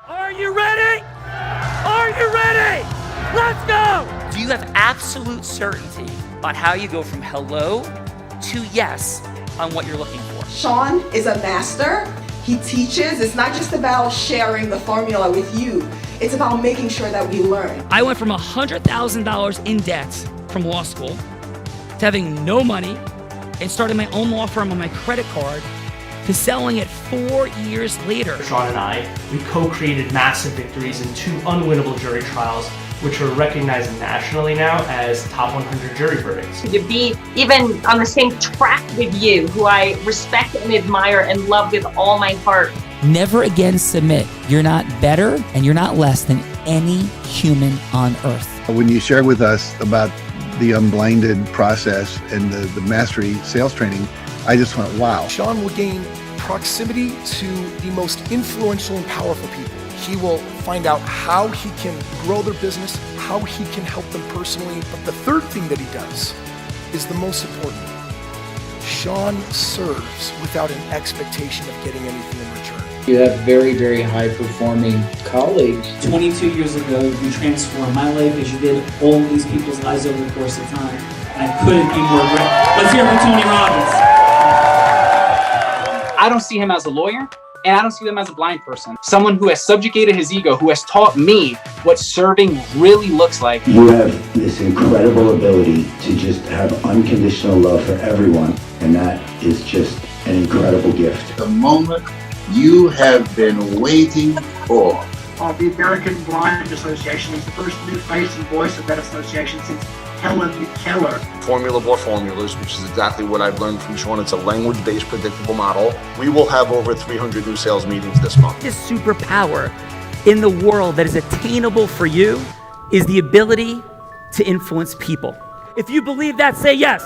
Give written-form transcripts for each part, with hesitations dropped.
Are you ready? Are you ready? Let's go! Do you have absolute certainty on how you go from hello to yes on what you're looking for? Sean is a master. He teaches. It's not just about sharing the formula with you. It's about making sure that we learn. I went from $100,000 in debt from law school to having no money and starting my own law firm on my credit card to selling it 4 years later. Sean and I, we co-created massive victories in 2 unwinnable jury trials, which are recognized nationally now as top 100 jury verdicts. To be even on the same track with you, who I respect and admire and love with all my heart. Never again submit. You're not better and you're not less than any human on earth. When you shared with us about the Unblinded process and the mastery sales training, I just went, wow. Sean will gain proximity to the most influential and powerful people. He will find out how he can grow their business, how he can help them personally. But the third thing that he does is the most important. Sean serves without an expectation of getting anything in return. You have very, very high-performing colleagues. 22 years ago, you transformed my life as you did all these people's lives over the course of time. And I couldn't be more grateful. Let's hear it for Tony Robbins. I don't see him as a lawyer, and I don't see him as a blind person. Someone who has subjugated his ego, who has taught me what serving really looks like. You have this incredible ability to just have unconditional love for everyone, and that is just an incredible gift. The moment you have been waiting for. The American Blind Association is the first new face and voice of that association since Helen Keller. Formula bore formulas, which is exactly what I've learned from Sean. It's a language-based predictable model. We will have over 300 new sales meetings this month. This superpower in the world that is attainable for you is the ability to influence people. If you believe that, say yes.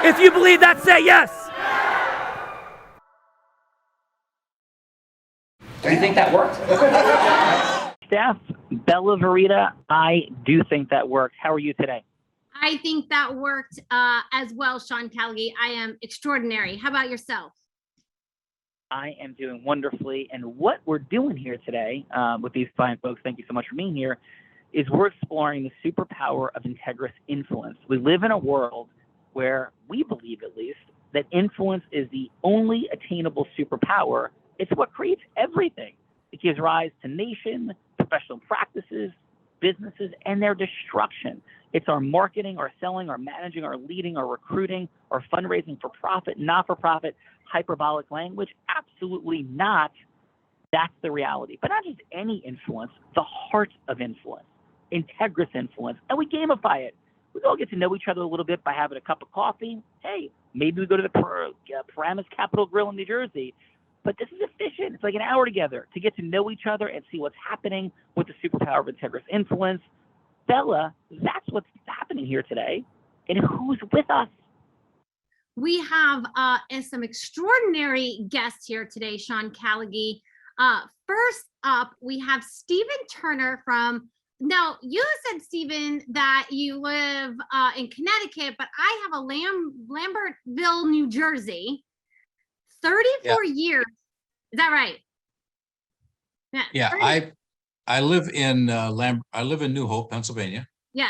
If you believe that, say yes. Do you think that worked? Steph, Bella Verita, I do think that worked. How are you today? I think that worked as well, Sean Callagy. I am extraordinary. How about yourself? I am doing wonderfully. And what we're doing here today with these fine folks, thank you so much for being here, is we're exploring the superpower of Integris influence. We live in a world where we believe, at least, that influence is the only attainable superpower. It's what creates everything. It gives rise to nation, professional practices, businesses, and their destruction. It's our marketing, our selling, our managing, our leading, our recruiting, our fundraising for profit, not for profit, hyperbolic language. Absolutely not. That's the reality. But not just any influence, the heart of influence, Integris influence, and we gamify it. We all get to know each other a little bit by having a cup of coffee. Hey, maybe we go to the Paramus Capitol Grill in New Jersey. But this is efficient. It's like an hour together to get to know each other and see what's happening with the superpower of Integris influence. Bella, that's what's happening here today. And who's with us? We have some extraordinary guests here today, Sean Callagy. First up, we have Stephen Turner from, now you said, Stephen, that you live in Connecticut, but I have a Lambertville, New Jersey. 34 years. Is that right? Yeah, I live in I live in New Hope, Pennsylvania. Yeah.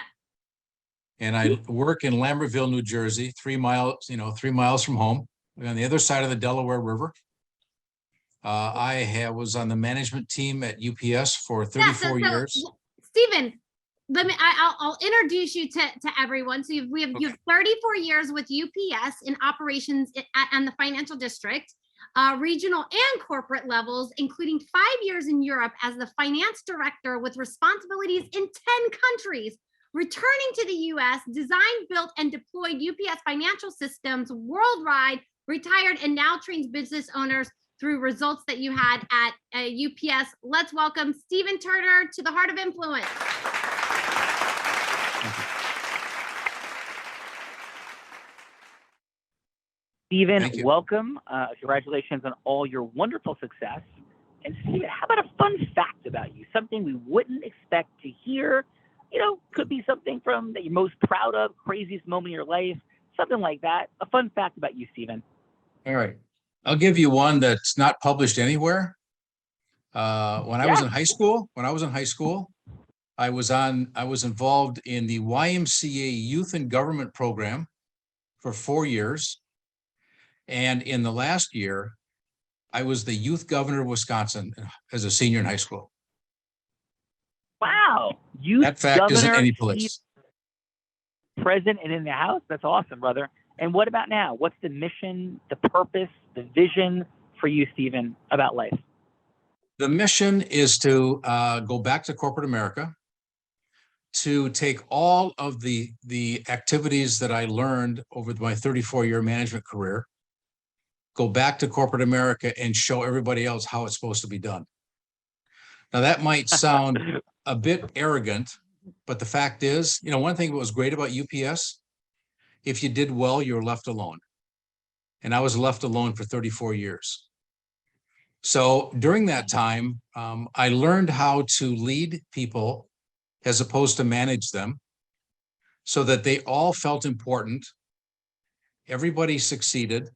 And I work in Lambertville, New Jersey, 3 miles, 3 miles from home, on the other side of the Delaware River. I was on the management team at UPS for 34 years. Stephen, I'll introduce you to everyone. So you have 34 years with UPS in operations and the financial district, regional and corporate levels, including 5 years in Europe as the finance director with responsibilities in 10 countries. Returning to the US, designed, built, and deployed UPS financial systems worldwide, retired, and now trains business owners through results that you had at UPS. Let's welcome Stephen Turner to the Heart of Influence. Stephen, welcome. Congratulations on all your wonderful success. And Stephen, how about a fun fact about you? Something we wouldn't expect to hear. Could be something from that you're most proud of, craziest moment in your life, something like that. A fun fact about you, Stephen. All right. I'll give you one that's not published anywhere. When I was in high school, I was involved in the YMCA Youth and Government program for 4 years. And in the last year, I was the youth governor of Wisconsin as a senior in high school. Wow. Youth That fact governor, isn't any place. Present and in the house. That's awesome, brother. And what about now? What's the mission, the purpose, the vision for you, Stephen, about life? The mission is to go back to corporate America, to take all of the activities that I learned over my 34-year management career, go back to corporate America and show everybody else how it's supposed to be done. Now, that might sound a bit arrogant, but the fact is, one thing that was great about UPS, if you did well, you were left alone. And I was left alone for 34 years. So during that time, I learned how to lead people as opposed to manage them so that they all felt important. Everybody succeeded,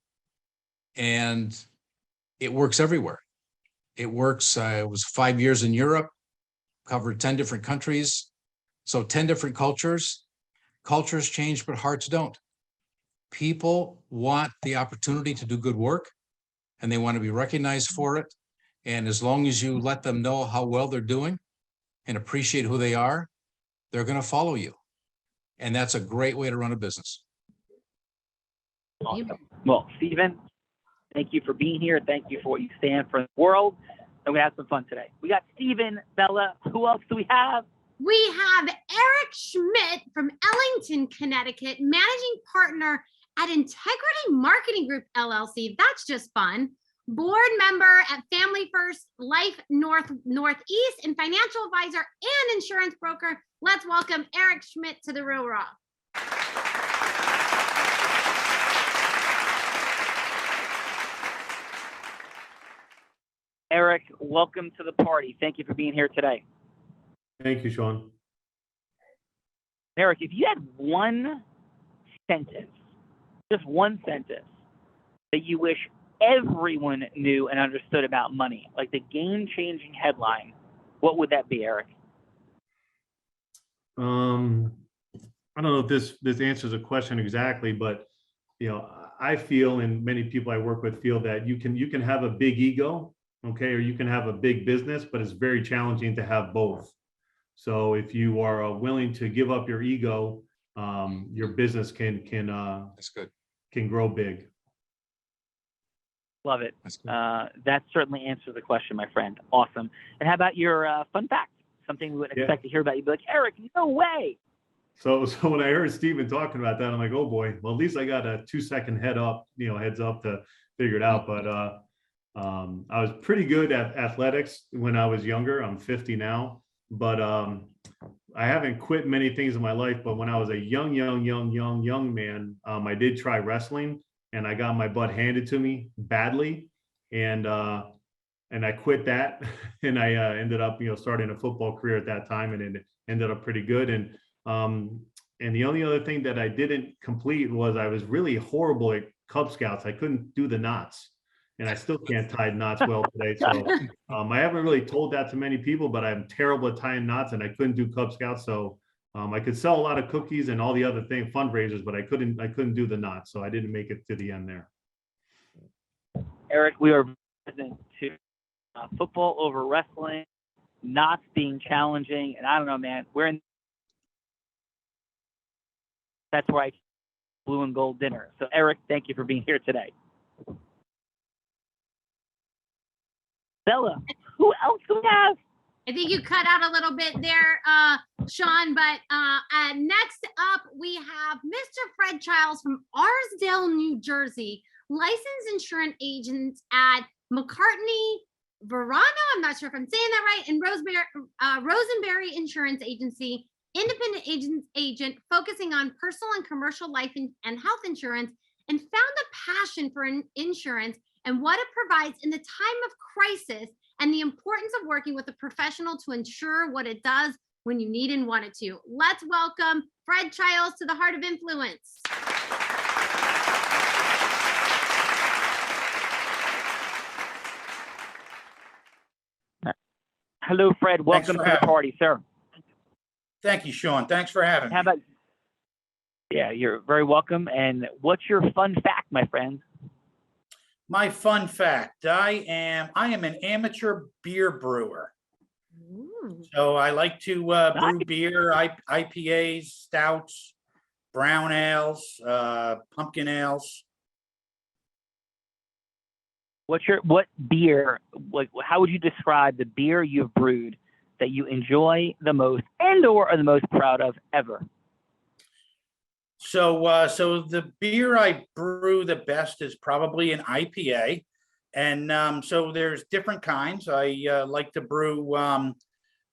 and it works everywhere. It works. I was 5 years in Europe, covered 10 different countries. So 10 different cultures. Cultures change, but hearts don't. People want the opportunity to do good work, and they want to be recognized for it. And as long as you let them know how well they're doing and appreciate who they are, they're going to follow you. And that's a great way to run a business. Awesome. Well, Stephen, thank you for being here. Thank you for what you stand for in the world. And we had some fun today. We got Stephen, Bella. Who else do we have? We have Eric Schmidt from Ellington, Connecticut, managing partner at Integrity Marketing Group, LLC. That's just fun. Board member at Family First Life Northeast and financial advisor and insurance broker. Let's welcome Eric Schmidt to The Real Raw. Eric, welcome to the party. Thank you for being here today. Thank you, Sean. Eric, if you had one sentence, just one sentence, that you wish everyone knew and understood about money, like the game-changing headline, what would that be, Eric? I don't know if this answers a question exactly, but I feel, and many people I work with feel, that you can have a big ego, okay, or you can have a big business, but it's very challenging to have both. So if you are willing to give up your ego, your business can that's good. Can grow big. Love it. That certainly answers the question, my friend. Awesome. And how about your fun fact? Something we wouldn't expect to hear about. You'd be like, Eric, no way. So when I heard Stephen talking about that, I'm like, oh boy. Well, at least I got a 2-second heads up to figure it out. But I was pretty good at athletics when I was younger. I'm 50 now, but I haven't quit many things in my life. But when I was a young man, I did try wrestling, and I got my butt handed to me badly, and I quit that, and I ended up starting a football career at that time, and it ended up pretty good. And the only other thing that I didn't complete was I was really horrible at Cub Scouts. I couldn't do the knots, and I still can't tie knots well today. So I haven't really told that to many people, but I'm terrible at tying knots, and I couldn't do Cub Scouts. So I could sell a lot of cookies and all the other fundraisers, but I couldn't do the knots. So I didn't make it to the end there. Eric, we are present to football over wrestling, knots being challenging, and I don't know, man. That's why I blue and gold dinner. So Eric, thank you for being here today. Bella, who else do we have? I think you cut out a little bit there, Sean, but next up we have Mr. Fred Childs from Arsdale, New Jersey, licensed insurance agent at McCartney Verano, I'm not sure if I'm saying that right, and Rosenberry Insurance Agency, independent agent focusing on personal and commercial life and health insurance, and found a passion for insurance and what it provides in the time of crisis, and the importance of working with a professional to ensure what it does when you need and want it to. Let's welcome Fred Childs to the Heart of Influence. Hello, Fred. Welcome to the party, sir. Thank you, Sean. Thanks for having me. How about? Yeah, you're very welcome. And what's your fun fact, my friend? My fun fact: I am an amateur beer brewer. So I like to brew beer, IPAs, stouts, brown ales, pumpkin ales. What beer? How would you describe the beer you've brewed that you enjoy the most and/or are the most proud of ever? So the beer I brew the best is probably an IPA, and so there's different kinds. I like to brew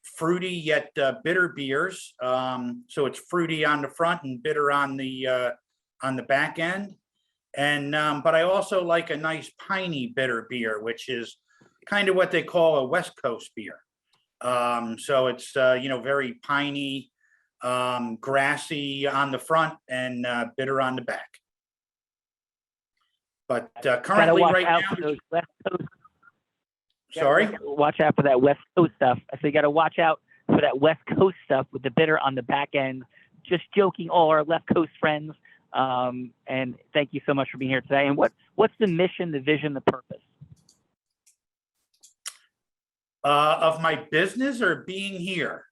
fruity yet bitter beers. So it's fruity on the front and bitter on the back end. And but I also like a nice piney bitter beer, which is kind of what they call a West Coast beer. So it's very piney, grassy on the front and bitter on the back. But currently right now, those West Coast. Sorry? Watch out for that West Coast stuff. So you got to watch out for that West Coast stuff with the bitter on the back end. Just joking, all our left coast friends. And thank you so much for being here today. And what's the mission, the vision, the purpose? Of my business or being here?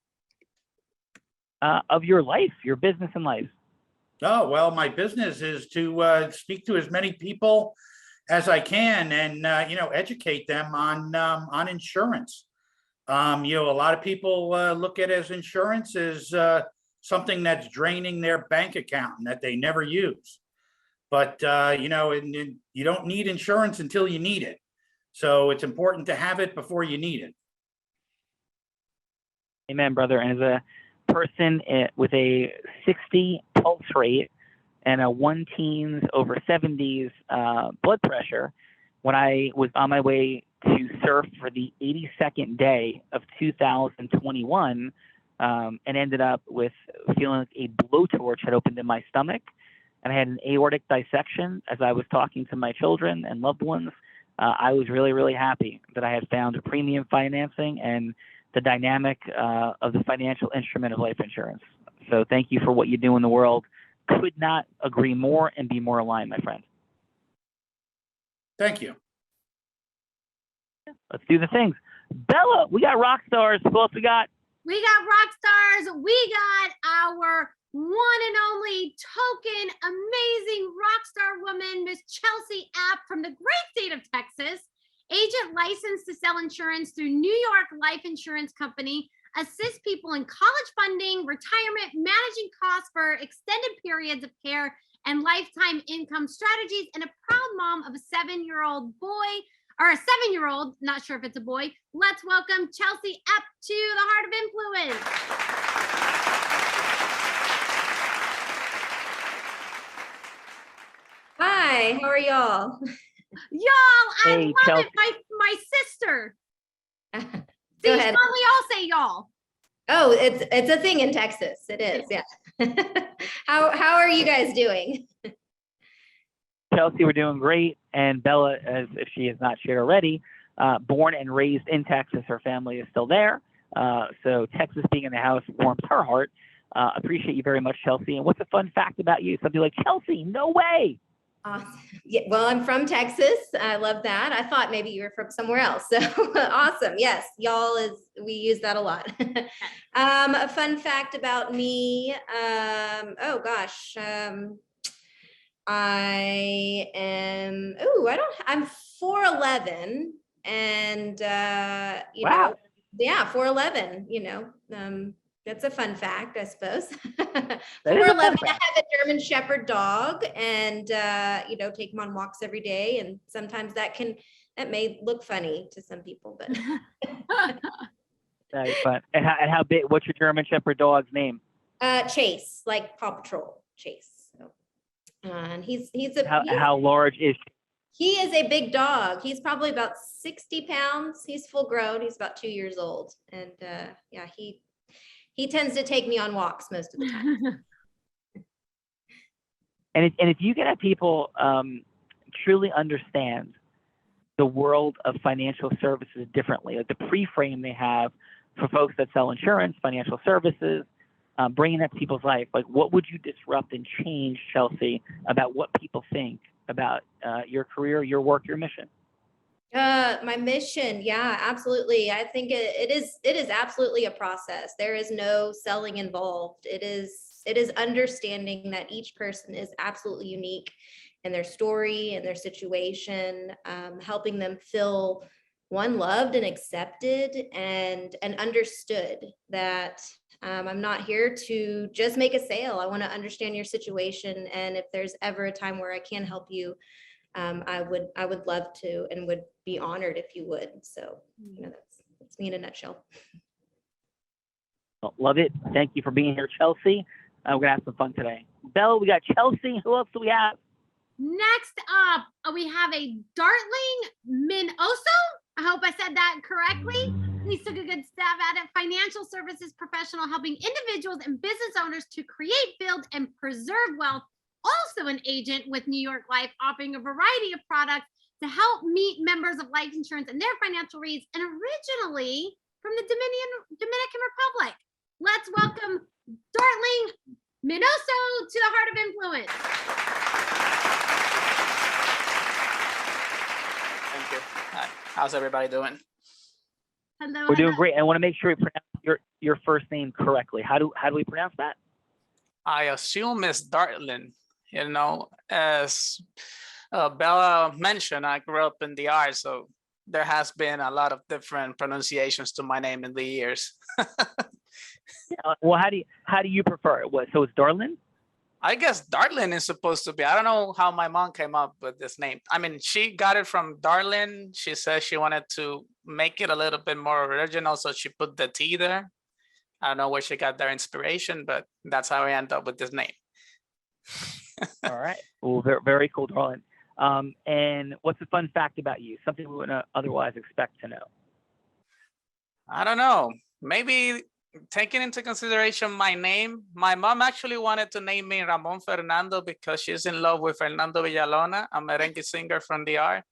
Of your life, your business and life. Oh, well, my business is to speak to as many people as I can and, educate them on insurance. A lot of people look at as insurance as something that's draining their bank account and that they never use. But, and you don't need insurance until you need it. So it's important to have it before you need it. Amen, brother. And as a person with a 60 pulse rate and a 1-teens/70s blood pressure, when I was on my way to surf for the 82nd day of 2021, and ended up with feeling like a blowtorch had opened in my stomach, and I had an aortic dissection as I was talking to my children and loved ones. I was really, really happy that I had found premium financing and the dynamic of the financial instrument of life insurance. So thank you for what you do in the world. Could not agree more and be more aligned, my friend. Thank you. Let's do the things. Bella, we got rock stars. Who else we got? We got rock stars. We got our one and only token amazing rock star woman, Miss Chelsea App from the great state of Texas. Agent licensed to sell insurance through New York Life Insurance Company, assists people in college funding, retirement, managing costs for extended periods of care, and lifetime income strategies, and a proud mom of a 7-year-old boy, or a 7-year-old, not sure if it's a boy. Let's welcome Chelsea Epp to the Heart of Influence. Hi, how are y'all? Y'all, I Hey, love Chelsea. it. My sister. Go See, ahead. we all say y'all. Oh, it's a thing in Texas. It is, yeah. How are you guys doing? Chelsea, we're doing great. And Bella, as if she has not shared already, born and raised in Texas. Her family is still there. So Texas being in the house warms her heart. Appreciate you very much, Chelsea. And what's a fun fact about you? Something like, Chelsea, no way. Awesome. Yeah, well, I'm from Texas. I love that. I thought maybe you were from somewhere else. So awesome. Yes, we use that a lot. A fun fact about me. Oh gosh. I'm 4'11", and Wow. yeah, 4'11", that's a fun fact, I suppose. That is a 4'11", fun I fact. have a German Shepherd dog, and take him on walks every day, and sometimes that may look funny to some people, but That is fun. And how big? What's your German Shepherd dog's name? Chase, like Paw Patrol, Chase. So, and How large is she? he is a big dog. He's probably about 60 pounds. He's full grown. He's about 2 years old, and yeah, he tends to take me on walks most of the time. And if you can have people truly understand the world of financial services differently, like the pre-frame they have for folks that sell insurance, financial services, bringing that to people's life. Like, what would you disrupt and change, Chelsea, about what people think about your career, your work, your mission? My mission, yeah, absolutely. I think it is absolutely a process. There is no selling involved. It is understanding that each person is absolutely unique in their story and their situation, helping them feel loved and accepted and understood that I'm not here to just make a sale. I want to understand your situation, and if there's ever a time where I can help you, I would love to and would be honored if you would. So, that's me in a nutshell. Well, love it. Thank you for being here, Chelsea. We're gonna have some fun today. Belle, we got Chelsea. Who else do we have? Next up, we have a Dartling Minoso. I hope I said that correctly. He took a good stab at it. Financial services professional helping individuals and business owners to create, build, and preserve wealth. Also an agent with New York Life, offering a variety of products to help meet members of life insurance and their financial needs, and originally from the Dominican Republic. Let's welcome Dartling Minoso to the Heart of Influence. Thank you. Hi. How's everybody doing? Hello. We're doing great. I want to make sure we pronounce your first name correctly. How do we pronounce that? I assume it's Dartling. As Bella mentioned, I grew up in the arts, so there has been a lot of different pronunciations to my name in the years. Well, how do you prefer it? So it's Dartling? I guess Dartling is supposed to be. I don't know how my mom came up with this name. I mean, she got it from Darlin. She said she wanted to make it a little bit more original, so she put the T there. I don't know where she got their inspiration, but that's how I ended up with this name. All right. Well, very, very cool, Darlin. And what's a fun fact about you? Something we wouldn't otherwise expect to know. I don't know. Maybe taking into consideration my name, my mom actually wanted to name me Ramon Fernando because she's in love with Fernando Villalona, a merengue singer from the R.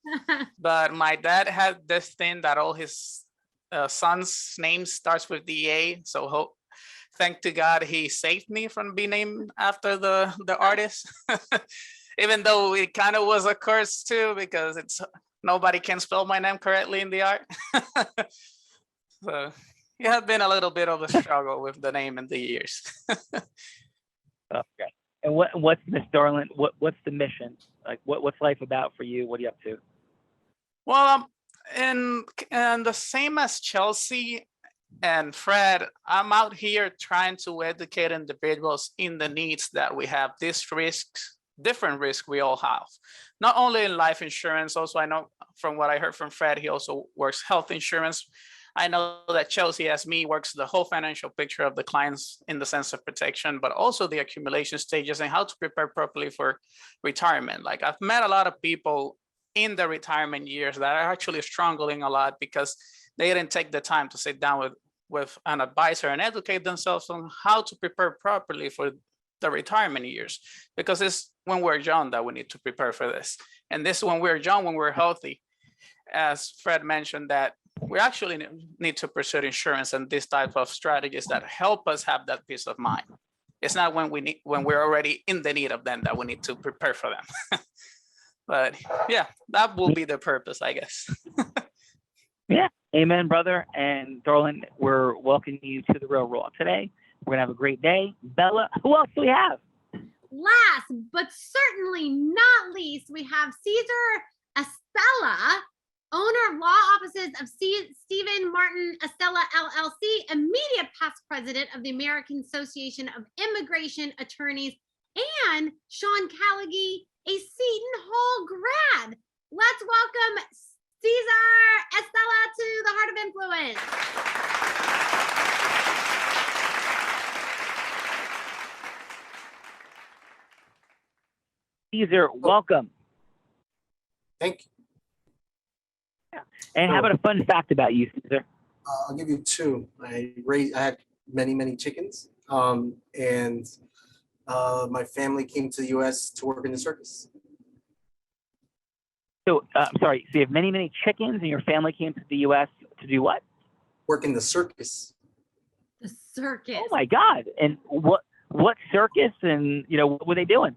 But my dad had this thing that all his son's name starts with the A. So thank to God he saved me from being named after the artist. Even though it kind of was a curse too, because nobody can spell my name correctly in the art. So it has been a little bit of a struggle with the name in the years. Okay. And what's Miss Darlin? What's the mission? Like what's life about for you? What are you up to? Well, and the same as Chelsea and Fred, I'm out here trying to educate individuals in the needs that we have. These risks, different risks we all have, not only in life insurance. Also, I know from what I heard from Fred, he also works health insurance. I know that Chelsea, as me, works the whole financial picture of the clients in the sense of protection, but also the accumulation stages and how to prepare properly for retirement. Like, I've met a lot of people in the retirement years that are actually struggling a lot because they didn't take the time to sit down with an advisor and educate themselves on how to prepare properly for the retirement years, because it's when we're young that we need to prepare for this. And this is when we're young, when we're healthy. As Fred mentioned, that we actually need to pursue insurance and this type of strategies that help us have that peace of mind. It's not when we're already in the need of them that we need to prepare for them. But yeah, that will be the purpose, I guess. Yeah, amen, brother. And Darlin, we're welcoming you to the Real Raw today. We're gonna have a great day. Bella, who else do we have? Last but certainly not least, we have Cesar Estela, owner of law offices of Stephen Martin Estela LLC, immediate past president of the American Association of Immigration Attorneys, and Sean Callaghy, a Seton Hall grad. Let's welcome Cesar Estela to the Heart of Influence. Cesar, welcome. Thank you. And how about a fun fact about you, Cesar? I'll give you two. I had many chickens, and my family came to the U.S. to work in the circus. So, I'm sorry, so you have many, many chickens and your family came to the U.S. to do what? Work in the circus. The circus. Oh my God. And what circus and, what were they doing?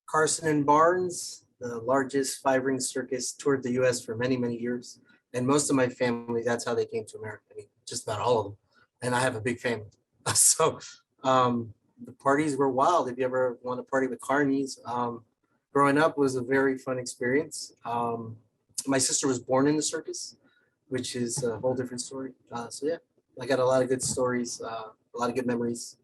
Carson and Barnes, the largest 5-ring circus, toured the U.S. for many, many years. And most of my family, that's how they came to America. I mean, just about all of them. And I have a big family. So the parties were wild. If you ever want to party with carnies, growing up was a very fun experience. My sister was born in the circus, which is a whole different story. So yeah, I got a lot of good stories, a lot of good memories.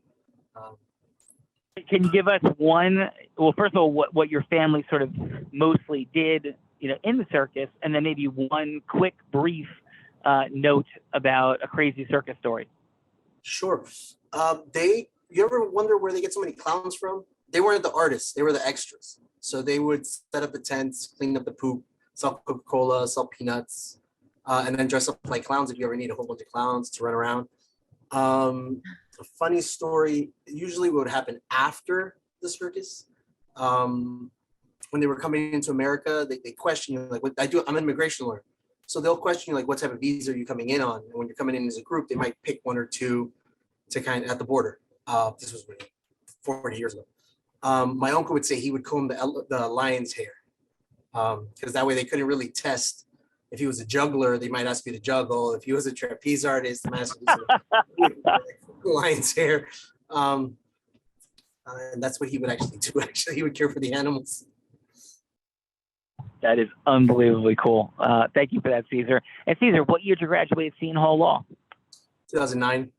Can you give us one, well, first of all, what your family sort of mostly did, in the circus, and then maybe one quick, brief note about a crazy circus story? Sure. You ever wonder where they get so many clowns from? They weren't the artists, they were the extras. So they would set up the tents, clean up the poop, sell Coca-Cola, sell peanuts, and then dress up like clowns if you ever need a whole bunch of clowns to run around. A funny story, usually what would happen after the circus, when they were coming into America, they question you, like, I'm an immigration lawyer. So they'll question you, like, what type of visa are you coming in on? And when you're coming in as a group, they might pick one or two to kind of at the border. This was 40 years ago. My uncle would say he would comb the lion's hair, because that way they couldn't really test. If he was a juggler, they might ask you to juggle. If he was a trapeze artist, they might ask you to lion's hair. And that's what he would actually do. Actually, he would care for the animals. That is unbelievably cool. Thank you for that, Cesar. And Cesar, what year did you graduate Seton Hall Law? 2009.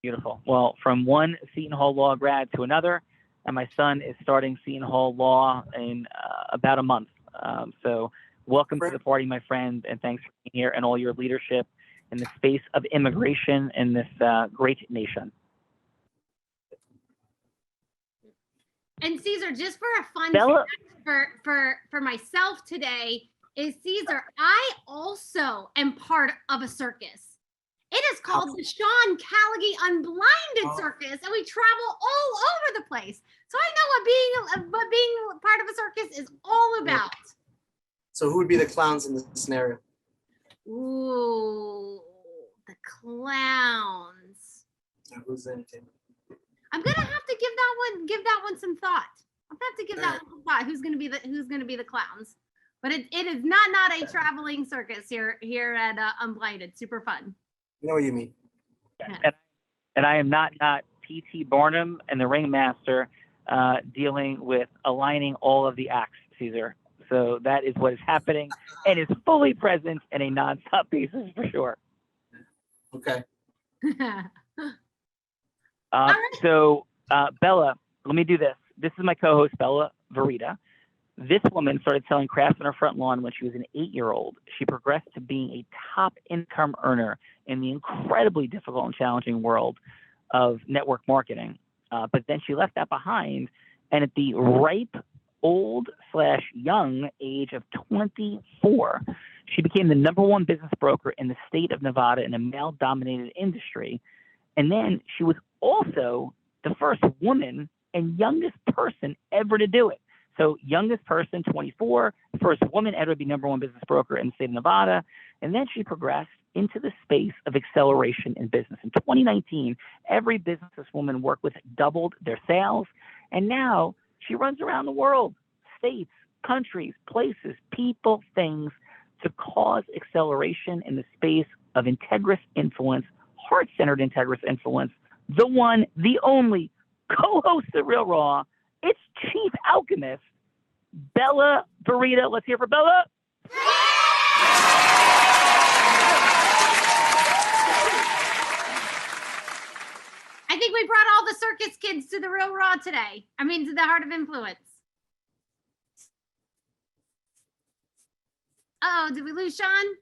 Beautiful. Well, from one Seton Hall Law grad to another, and my son is starting Seton Hall Law in about a month. So welcome to the party, my friend, and thanks for being here and all your leadership in the space of immigration in this great nation. And Cesar, just for a fun Bella, fact for myself today, is Cesar, I also am part of a circus. It is called the Sean Callaghy Unblinded Circus, and we travel all over the place. So I know what being part of a circus is all about. So who would be the clowns in this scenario? Ooh, the clowns. Now, who's the entertainment? I'm gonna have to give that one some thought. I'm gonna have to give that one some thought. Who's gonna be the clowns? But it is not a traveling circus here at Unblinded. Super fun. You know what you mean. Yeah. And I am not P.T. Barnum and the Ringmaster dealing with aligning all of the acts, Cesar. So that is what is happening and is fully present in a nonstop basis for sure. Okay. So Bella, let me do this. This is my co-host, Bella Verita. This woman started selling crafts on her front lawn when she was an 8-year-old. She progressed to being a top income earner in the incredibly difficult and challenging world of network marketing. But then she left that behind, and at the ripe, old/young age of 24, she became the #1 business broker in the state of Nevada in a male-dominated industry. And then she was also the first woman and youngest person ever to do it. So youngest person, 24, first woman ever to be #1 business broker in the state of Nevada. And then she progressed into the space of acceleration in business. In 2019, every business this woman worked with doubled their sales. And now she runs around the world, states, countries, places, people, things, to cause acceleration in the space of Integris influence, heart-centered Integris influence, the one, the only, co-host of Real Raw, it's Chief Alchemist, Bella Verita. Let's hear for Bella. I think we brought all the circus kids to the Real Raw today. I mean, to the Heart of Influence. Uh-oh, did we lose Sean?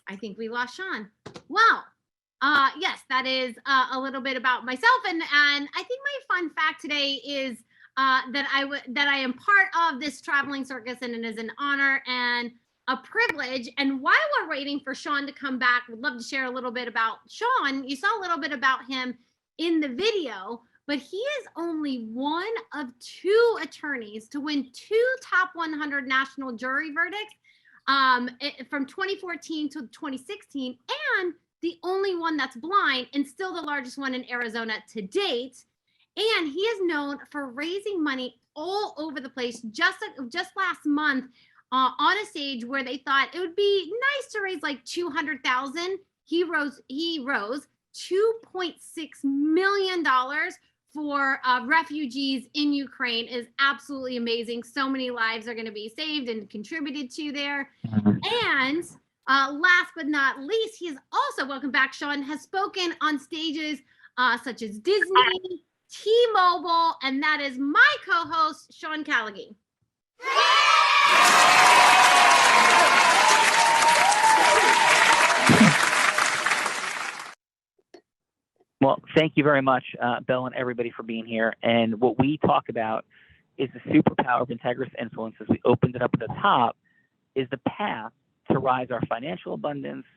I think we lost Sean. Well, yes, that is a little bit about myself, and I think my fun fact today is that I am part of this traveling circus, and it is an honor and a privilege. And while we're waiting for Sean to come back, would love to share a little bit about Sean. You saw a little bit about him in the video, but he is only one of 2 attorneys to win 2 top 100 national jury verdicts from 2014 to 2016, and the only one that's blind and still the largest one in Arizona to date. And he is known for raising money all over the place. Just last month on a stage where they thought it would be nice to raise like 200,000, he rose $2.6 million for refugees in Ukraine. Is absolutely amazing. So many lives are going to be saved and contributed to there. And last but not least, he is also, welcome back, Sean, has spoken on stages such as Disney, T-Mobile, and that is my co-host, Sean Callaghan. Well, thank you very much, Bill, and everybody for being here. And what we talk about is the superpower of Integris influence, as we opened it up at the top, is the path to rise our financial abundance,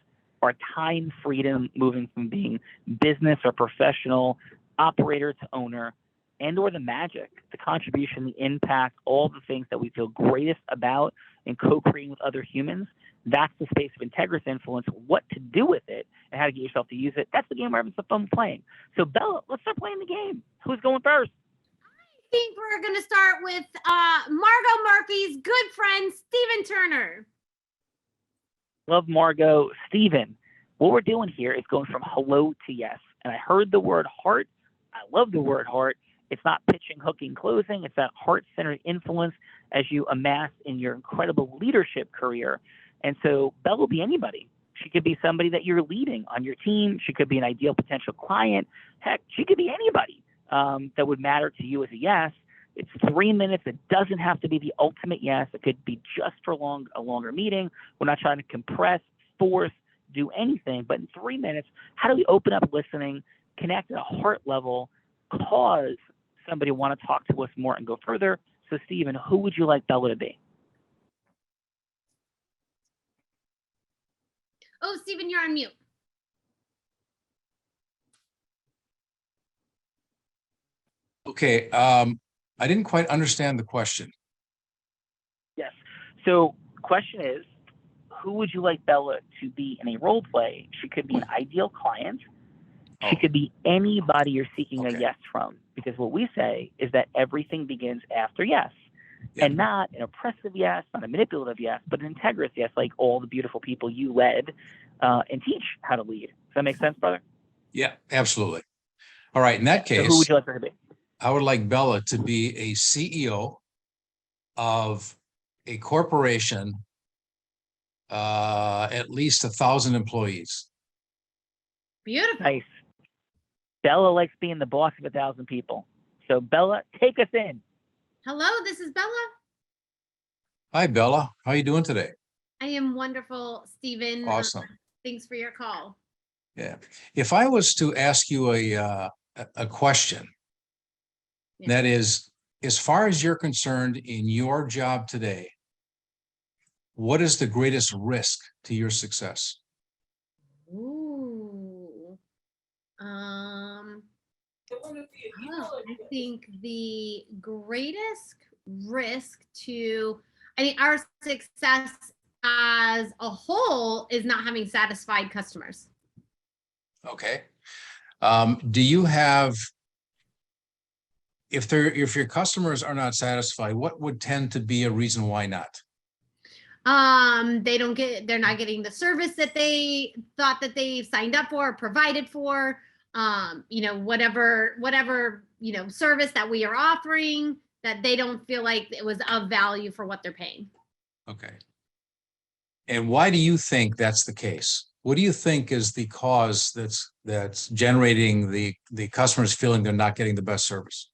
our time freedom, moving from being business or professional operator to owner, and or the magic, the contribution, the impact, all the things that we feel greatest about in co-creating with other humans. That's the space of Integris influence. What to do with it and how to get yourself to use it. That's the game we're having some fun playing. So Bella, let's start playing the game. Who's going first? I think we're going to start with Margot Murphy's good friend, Stephen Turner. Love Margot. Stephen, what we're doing here is going from hello to yes. And I heard the word heart. I love the word heart. It's not pitching, hooking, closing. It's that heart-centered influence as you amass in your incredible leadership career. And so Belle will be anybody. She could be somebody that you're leading on your team. She could be an ideal potential client. Heck, she could be anybody that would matter to you as a yes. It's 3 minutes. It doesn't have to be the ultimate yes. It could be just for a longer meeting. We're not trying to compress, force, do anything. But in 3 minutes, how do we open up listening, connect at a heart level, cause somebody want to talk to us more and go further? So Stephen, who would you like Bella to be? Oh, Stephen, you're on mute. Okay, I didn't quite understand the question. Yes. So question is, who would you like Bella to be in a role play? She could be an ideal client. She could be anybody you're seeking a yes from. Because what we say is that everything begins after yes. And not an oppressive yes, not a manipulative yes, but an integrous yes, like all the beautiful people you led and teach how to lead. Does that make sense, brother? Yeah, absolutely. All right, in that case, so who would you like her to be? I would like Bella to be a CEO of a corporation, at least 1,000 employees. Beautiful. Nice. Bella likes being the boss of 1,000 people. So Bella, take us in. Hello, this is Bella. Hi, Bella. How are you doing today? I am wonderful, Stephen. Awesome. Thanks for your call. Yeah. If I was to ask you a question, that is, as far as you're concerned in your job today, what is the greatest risk to your success? Ooh. I think the greatest risk to, our success as a whole is not having satisfied customers. Okay. Do you have, if your customers are not satisfied, what would tend to be a reason why not? They're not getting the service that they thought that they signed up for, or provided for, whatever, service that we are offering, that they don't feel like it was of value for what they're paying. Okay. And why do you think that's the case? What do you think is the cause that's generating the customers feeling they're not getting the best service?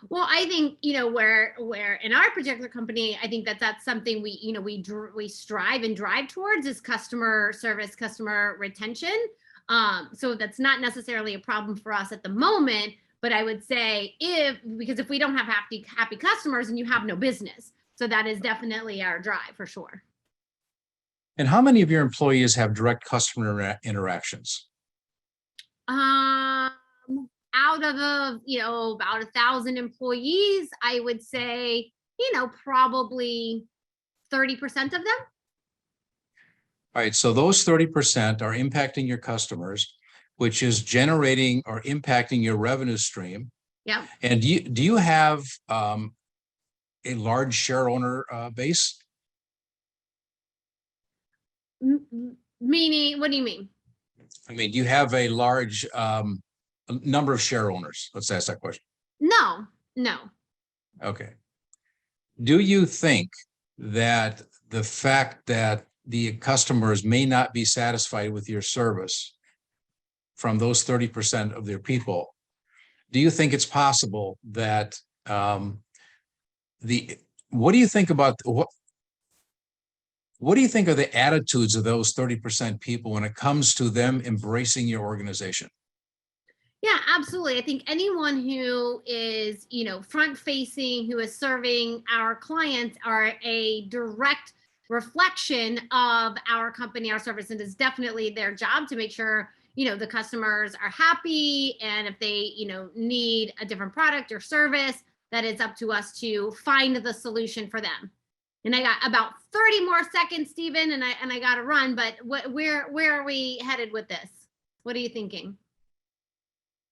Well, I think, where in our particular company, I think that's something we strive and drive towards is customer service, customer retention. So that's not necessarily a problem for us at the moment, but I would say because if we don't have happy customers, and you have no business. So that is definitely our drive for sure. And how many of your employees have direct customer interactions? out of about 1,000 employees, I would say, probably 30% of them. All right, so those 30% are impacting your customers, which is generating or impacting your revenue stream. Yeah. And do you have a large share owner base? Meaning, what do you mean? I mean, do you have a large number of share owners? Let's ask that question. No. Okay. Do you think that the fact that the customers may not be satisfied with your service from those 30% of their people, do you think it's possible that what do you think about what do you think are the attitudes of those 30% people when it comes to them embracing your organization? Yeah, absolutely. I think anyone who is, front facing, who is serving our clients are a direct reflection of our company, our service, and it's definitely their job to make sure, the customers are happy. And if they, need a different product or service, that it's up to us to find the solution for them. And I got about 30 more seconds, Stephen, and I got to run, but where are we headed with this? What are you thinking?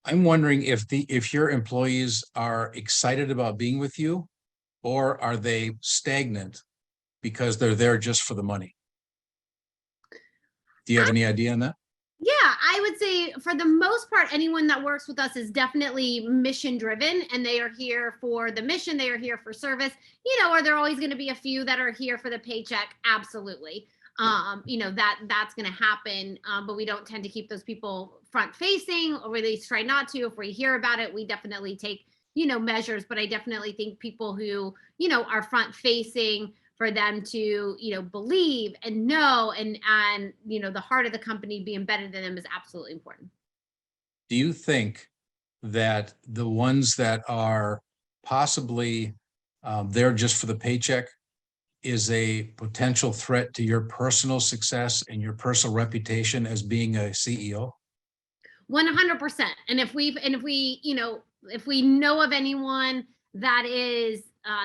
I'm wondering if your employees are excited about being with you, or are they stagnant because they're there just for the money? Do you have any idea on that? Yeah, I would say for the most part, anyone that works with us is definitely mission driven, and they are here for the mission. They are here for service. Are there always going to be a few that are here for the paycheck? Absolutely. That's going to happen. But we don't tend to keep those people front facing, or at least try not to. If we hear about it, we definitely take, measures. But I definitely think people who, are front facing, for them to, believe and know and, the heart of the company be embedded in them is absolutely important. Do you think that the ones that are possibly there just for the paycheck is a potential threat to your personal success and your personal reputation as being a CEO? 100%. And if we know of anyone that is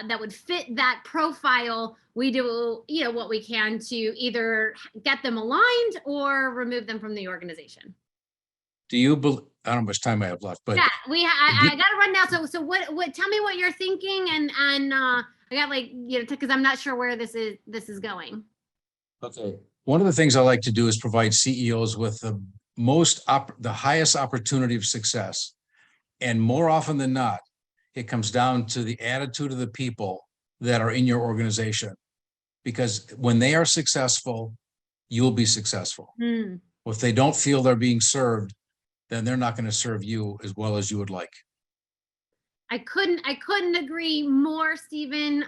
that would fit that profile, we do what we can to either get them aligned or remove them from the organization. Do you believe? I don't know how much time I have left, but yeah, I got to run now. So what? Tell me what you're thinking, and I got because I'm not sure where this is going. Okay. One of the things I like to do is provide CEOs with the highest opportunity of success, and more often than not, it comes down to the attitude of the people that are in your organization. Because when they are successful, you'll be successful. If they don't feel they're being served, then they're not going to serve you as well as you would like. I couldn't agree more, Stephen,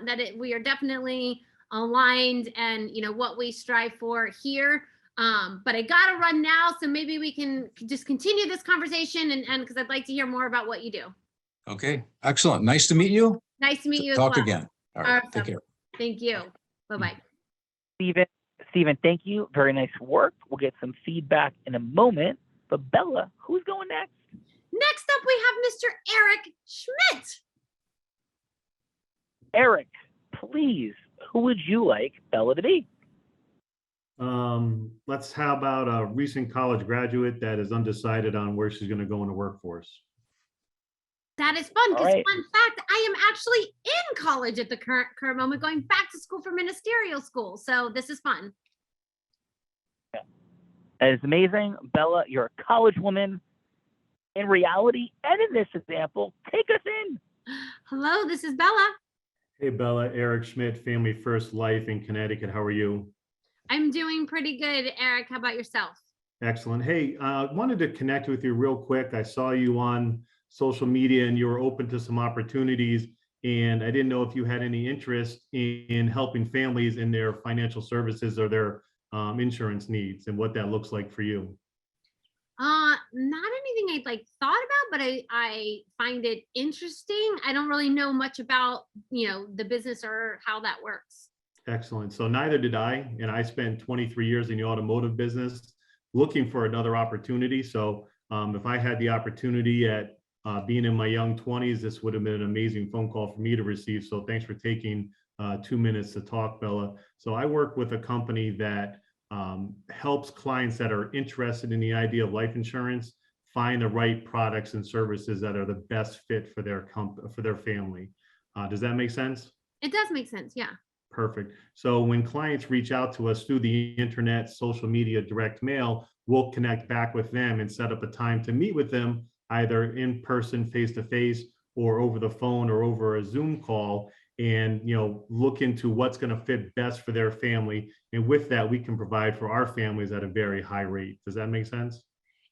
that we are definitely aligned and what we strive for here. But I gotta run now, so maybe we can just continue this conversation and because I'd like to hear more about what you do. Okay, excellent. Nice to meet you. Nice to meet you. Talk as well. again. All right, Awesome. take care. Thank you. Bye-bye. Stephen, thank you. Very nice work. We'll get some feedback in a moment. But Bella, who's going next? Next up, we have Mr. Eric Schmidt. Eric, please, who would you like Bella to be? How about a recent college graduate that is undecided on where she's going to go in the workforce? That is fun because right. Fun fact, I am actually in college at the current moment, going back to school for ministerial school. So this is fun. That is amazing. Bella, you're a college woman. In reality and in this example, take us in. Hello, this is Bella. Hey, Bella, Eric Schmidt, Family First Life in Connecticut. How are you? I'm doing pretty good, Eric. How about yourself? Excellent. Hey, I wanted to connect with you real quick. I saw you on social media and you were open to some opportunities, and I didn't know if you had any interest in helping families in their financial services or their insurance needs and what that looks like for you. Not anything I'd thought about, but I find it interesting. I don't really know much about, the business or how that works. Excellent. So neither did I, and I spent 23 years in the automotive business looking for another opportunity. So If I had the opportunity at being in my young 20s, this would have been an amazing phone call for me to receive. So thanks for taking 2 minutes to talk, Bella. So I work with a company that helps clients that are interested in the idea of life insurance find the right products and services that are the best fit for their family. Does that make sense? It does make sense, yeah. Perfect. So when clients reach out to us through the internet, social media, direct mail, we'll connect back with them and set up a time to meet with them, either in person, face to face, or over the phone or over a Zoom call, and look into what's going to fit best for their family. And with that, we can provide for our families at a very high rate. Does that make sense?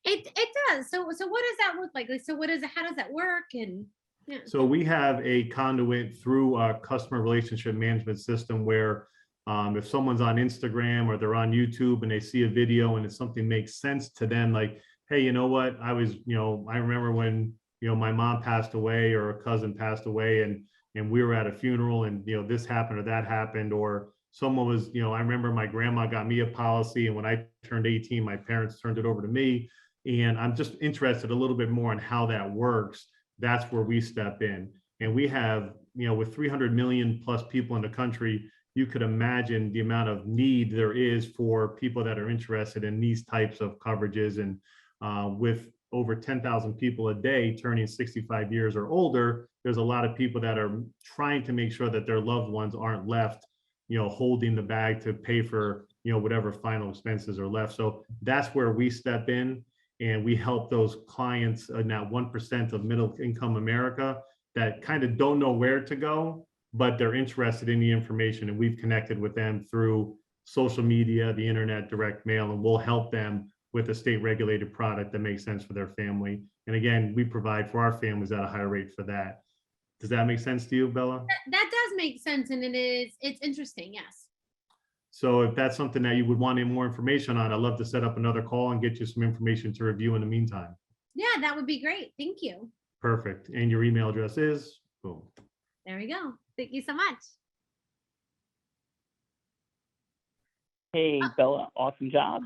It does. So what does that look like? So how does that work? And yeah. So we have a conduit through a customer relationship management system where if someone's on Instagram or they're on YouTube and they see a video and it's something makes sense to them, like, hey, you know what? I remember when, my mom passed away or a cousin passed away and we were at a funeral and, this happened or that happened, or someone was, I remember my grandma got me a policy and when I turned 18, my parents turned it over to me. And I'm just interested a little bit more in how that works. That's where we step in. And we have, with 300 million plus people in the country, you could imagine the amount of need there is for people that are interested in these types of coverages. And with over 10,000 people a day turning 65 years or older, there's a lot of people that are trying to make sure that their loved ones aren't left, holding the bag to pay for, whatever final expenses are left. So that's where we step in. And we help those clients in that 1% of middle income America that kind of don't know where to go, but they're interested in the information. And we've connected with them through social media, the internet, direct mail, and we'll help them with a state regulated product that makes sense for their family. And again, we provide for our families at a higher rate for that. Does that make sense to you, Bella? That does make sense. And it's interesting. Yes. So if that's something that you would want any more information on, I'd love to set up another call and get you some information to review in the meantime. Yeah, that would be great. Thank you. Perfect. And your email address is? Boom. There we go. Thank you so much. Hey, Bella, awesome job.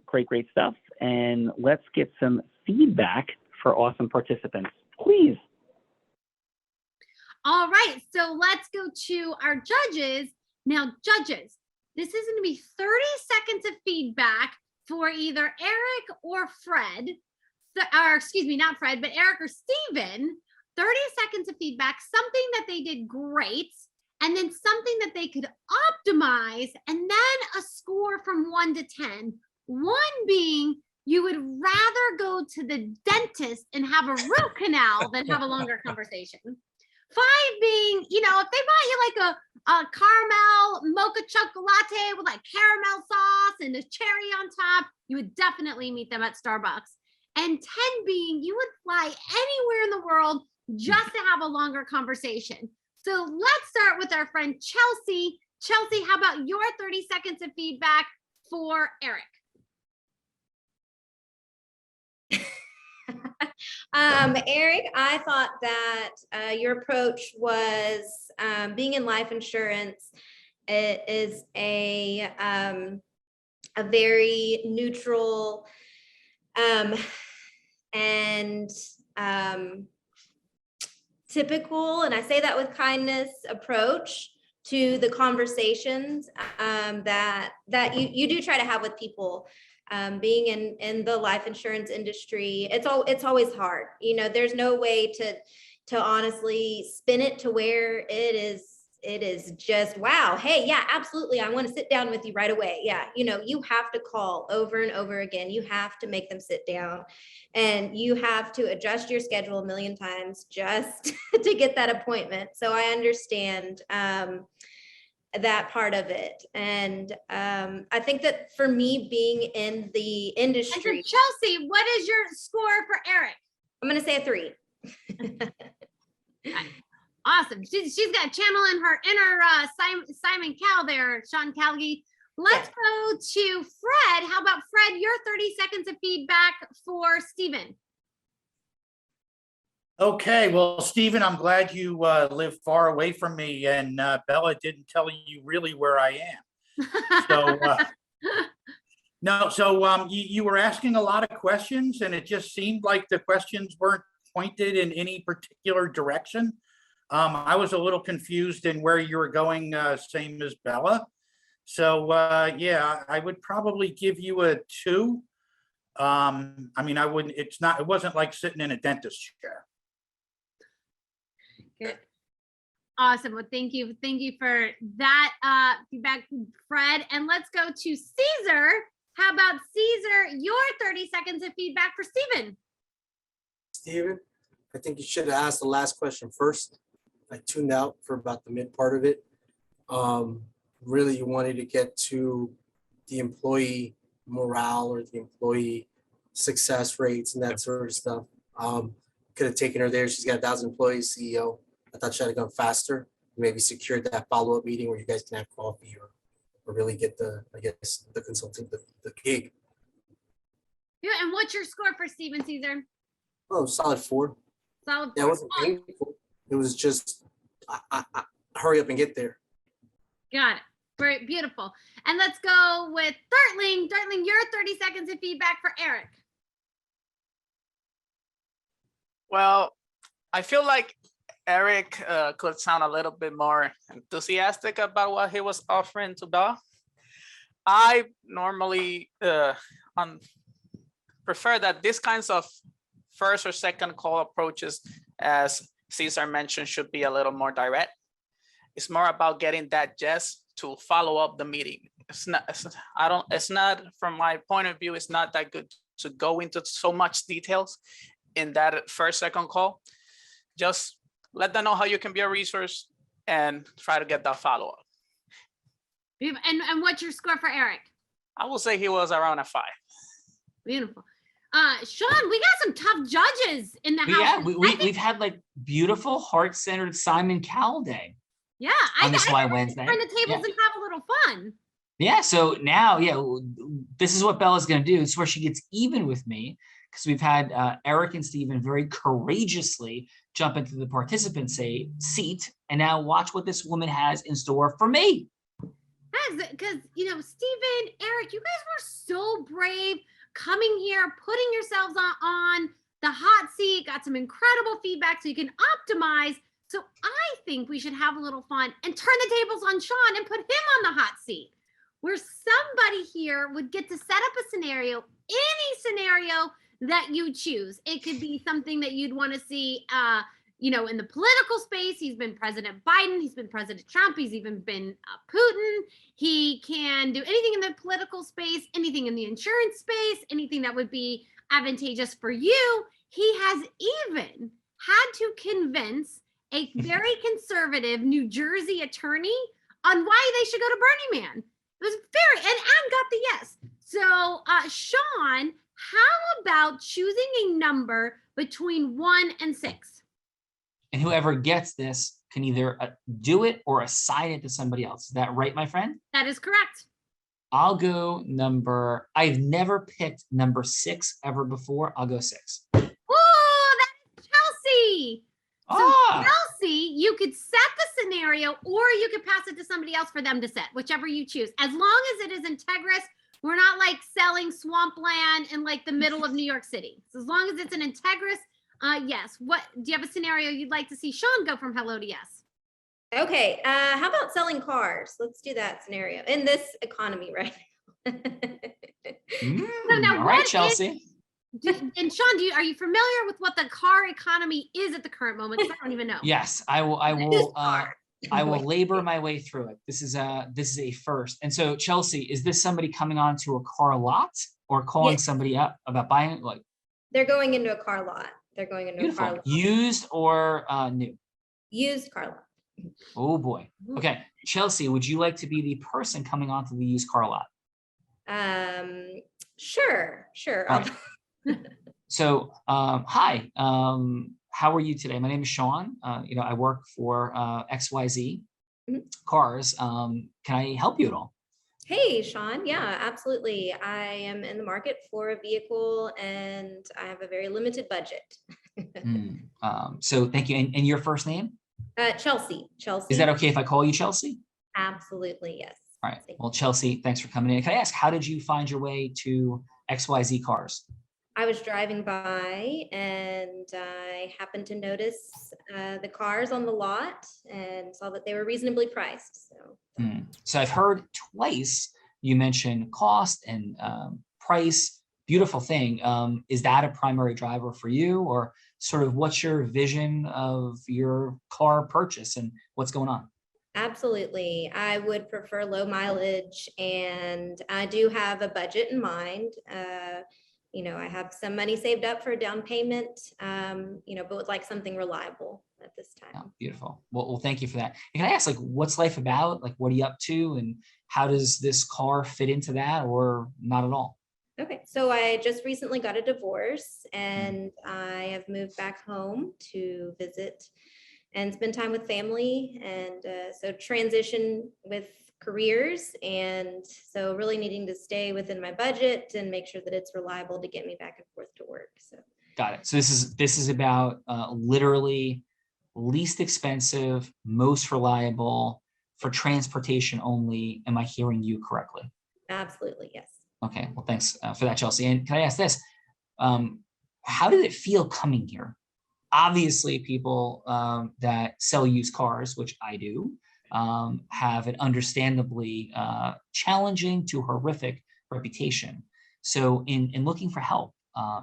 Great stuff. And let's get some feedback for awesome participants, please. All right, so let's go to our judges. Now, judges, this is going to be 30 seconds of feedback for either Eric or Fred, or excuse me, not Fred, but Eric or Steven. 30 seconds of feedback, something that they did great, and then something that they could optimize, and then a score from 1 to 10. 1 being you would rather go to the dentist and have a root canal than have a longer conversation. 5 being, if they bought you like a caramel mocha chocolate with like caramel sauce and a cherry on top, you would definitely meet them at Starbucks. And 10 being, you would fly anywhere in the world just to have a longer conversation. So let's start with our friend Chelsea. Chelsea, how about your 30 seconds of feedback for Eric? Eric, I thought that your approach was being in life insurance. It is a very neutral and typical, and I say that with kindness, approach to the conversations that you do try to have with people. Being in the life insurance industry, it's always hard. There's no way to honestly spin it to where it is just, wow, hey, yeah, absolutely, I want to sit down with you right away. Yeah, you have to call over and over again. You have to make them sit down, and you have to adjust your schedule a million times just to get that appointment. So I understand that part of it. And I think that for me, being in the industry. And so Chelsea, what is your score for Eric? I'm going to say a 3. Awesome. She's got channeling her inner Simon Cowell there, Sean Calgie. Let's go to Fred. How about Fred, your 30 seconds of feedback for Steven? Okay, well, Steven, I'm glad you live far away from me, and Bella didn't tell you really where I am. So No, so you were asking a lot of questions, and it just seemed like the questions weren't pointed in any particular direction. I was a little confused in where you were going, same as Bella. So yeah, I would probably give you a 2. I mean, I wouldn't. It wasn't like sitting in a dentist chair. Good. Awesome. Well, thank you for that feedback, Fred. And let's go to Cesar. How about Cesar? Your 30 seconds of feedback for Stephen. Steven, I think you should have asked the last question first. I tuned out for about the mid part of it. Really, you wanted to get to the employee morale or the employee success rates and that sort of stuff. Could have taken her there. She's got 1,000 employees, CEO. I thought she had gone faster. Maybe secured that follow-up meeting where you guys can have coffee or really get the consulting, the gig. Yeah, and what's your score for Stephen, Cesar? Oh, solid 4. Solid 4. Yeah, it wasn't painful. It was just I hurry up and get there. Got it. Great, beautiful. And let's go with Dartling. Dartling, your 30 seconds of feedback for Eric. Well, I feel like Eric could sound a little bit more enthusiastic about what he was offering to Bella. I normally prefer that these kinds of first or second call approaches, as Cesar mentioned, should be a little more direct. It's more about getting that yes to follow up the meeting. It's not from my point of view, it's not that good to go into so much details in that first, second call. Just let them know how you can be a resource and try to get that follow-up. And what's your score for Eric? I will say he was around a 5. Beautiful. Sean, we got some tough judges in the house. Yeah, we've had like beautiful heart-centered Simon Cowell day. Yeah, on this Why Wednesday. Turn the tables and have a little fun. Yeah, so now, this is what Bella's going to do. It's where she gets even with me, because we've had Eric and Stephen very courageously jump into the participant seat, and now watch what this woman has in store for me. Because, Stephen, Eric, you guys were so brave coming here, putting yourselves on the hot seat, got some incredible feedback so you can optimize. So I think we should have a little fun and turn the tables on Sean and put him on the hot seat, where somebody here would get to set up a scenario, any scenario that you choose. It could be something that you'd want to see, in the political space. He's been President Biden. He's been President Trump. He's even been Putin. He can do anything in the political space, anything in the insurance space, anything that would be advantageous for you. He has even had to convince a very conservative New Jersey attorney on why they should go to Burning Man. It was and got the yes. So, Sean, how about choosing a number between 1 and 6? And whoever gets this can either do it or assign it to somebody else. Is that right, my friend? That is correct. I'll go I've never picked number 6 ever before. I'll go 6. Oh, that's Chelsea. So Chelsea, you could set the scenario or you could pass it to somebody else for them to set, whichever you choose. As long as it is Integris, we're not like selling swampland in like the middle of New York City. So as long as it's an Integris, yes. What do you have a scenario you'd like to see Sean go from hello to yes? Okay, how about selling cars? Let's do that scenario in this economy right now. Now all right, Chelsea. And Sean, are you familiar with what the car economy is at the current moment? Because I don't even know. Yes, I will labor my way through it. This is a first. And so, Chelsea, is this somebody coming onto a car lot or calling somebody up about buying it? Like, they're going into a car lot. They're going into beautiful. a car lot. Used or new? Used car lot. Oh boy. Okay, Chelsea, would you like to be the person coming onto the used car lot? Sure. Right. So, hi. How are you today? My name is Sean. I work for XYZ Cars. Can I help you at all? Hey, Sean. Yeah, absolutely. I am in the market for a vehicle and I have a very limited budget. So thank you. And your first name? Chelsea. Is that okay if I call you Chelsea? Absolutely, yes. All right. Well, Chelsea, thanks for coming in. Can I ask, how did you find your way to XYZ Cars? I was driving by and I happened to notice the cars on the lot and saw that they were reasonably priced. So I've heard twice you mention cost and price. Beautiful thing. Is that a primary driver for you, or sort of what's your vision of your car purchase and what's going on? Absolutely. I would prefer low mileage, and I do have a budget in mind. I have some money saved up for a down payment, but would like something reliable at this time. Oh, beautiful. Well, thank you for that. And can I ask, like, what's life about? Like, what are you up to, and how does this car fit into that, or not at all? Okay, so I just recently got a divorce, and I have moved back home to visit and spend time with family, and so transition with careers, and so really needing to stay within my budget and make sure that it's reliable to get me back and forth to work. So got it. So this is about literally least expensive, most reliable for transportation only. Am I hearing you correctly? Absolutely, yes. Okay, well, thanks for that, Chelsea. And can I ask this? How did it feel coming here? Obviously, people that sell used cars, which I do, have an understandably challenging to horrific reputation. So in looking for help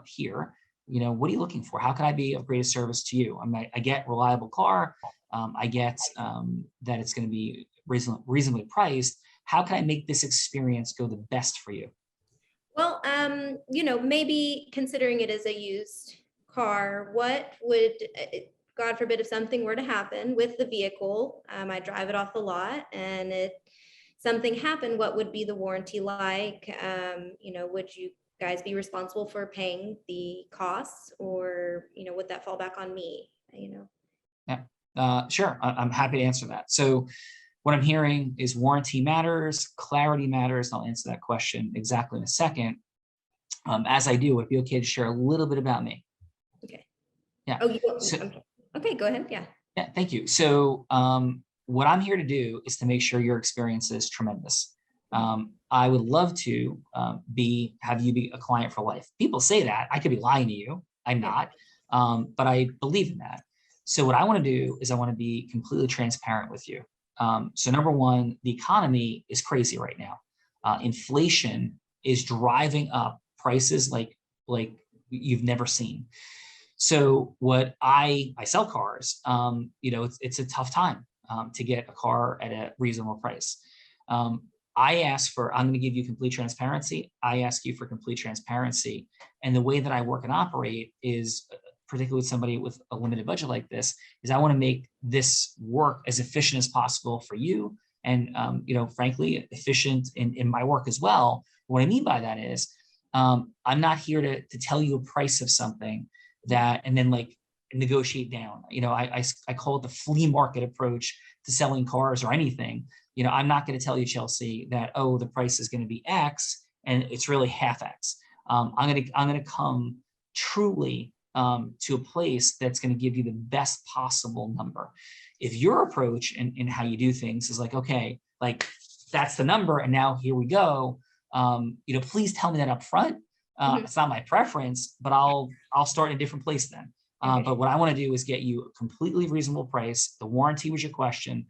here, what are you looking for? How can I be of greatest service to you? I get reliable car. I get that it's going to be reasonably priced. How can I make this experience go the best for you? Well, maybe considering it as a used car, what would, God forbid, if something were to happen with the vehicle, I drive it off the lot and something happened, what would be the warranty like? Would you guys be responsible for paying the costs, or, would that fall back on me? Yeah, sure. I'm happy to answer that. So what I'm hearing is warranty matters, clarity matters. And I'll answer that question exactly in a second. As I do, would it be okay to share a little bit about me? Okay. Yeah. Okay, go ahead. Yeah. Yeah, thank you. So what I'm here to do is to make sure your experience is tremendous. I would love to have you be a client for life. People say that. I could be lying to you. I'm not, but I believe in that. So what I want to do is I want to be completely transparent with you. So number one, the economy is crazy right now. Inflation is driving up prices like you've never seen. So what I sell cars, it's a tough time to get a car at a reasonable price. I'm going to give you complete transparency. I ask you for complete transparency. And the way that I work and operate is, particularly with somebody with a limited budget like this, is I want to make this work as efficient as possible for you. And, frankly, efficient in my work as well. What I mean by that is I'm not here to tell you a price of something and then negotiate down. I call it the flea market approach to selling cars or anything. I'm not going to tell you, Chelsea, that, the price is going to be X and it's really half X. I'm going to come truly to a place that's going to give you the best possible number. If your approach in how you do things is okay, that's the number, and now here we go. Please tell me that up front. It's not my preference, but I'll start in a different place then. But what I want to do is get you a completely reasonable price. The warranty was your question.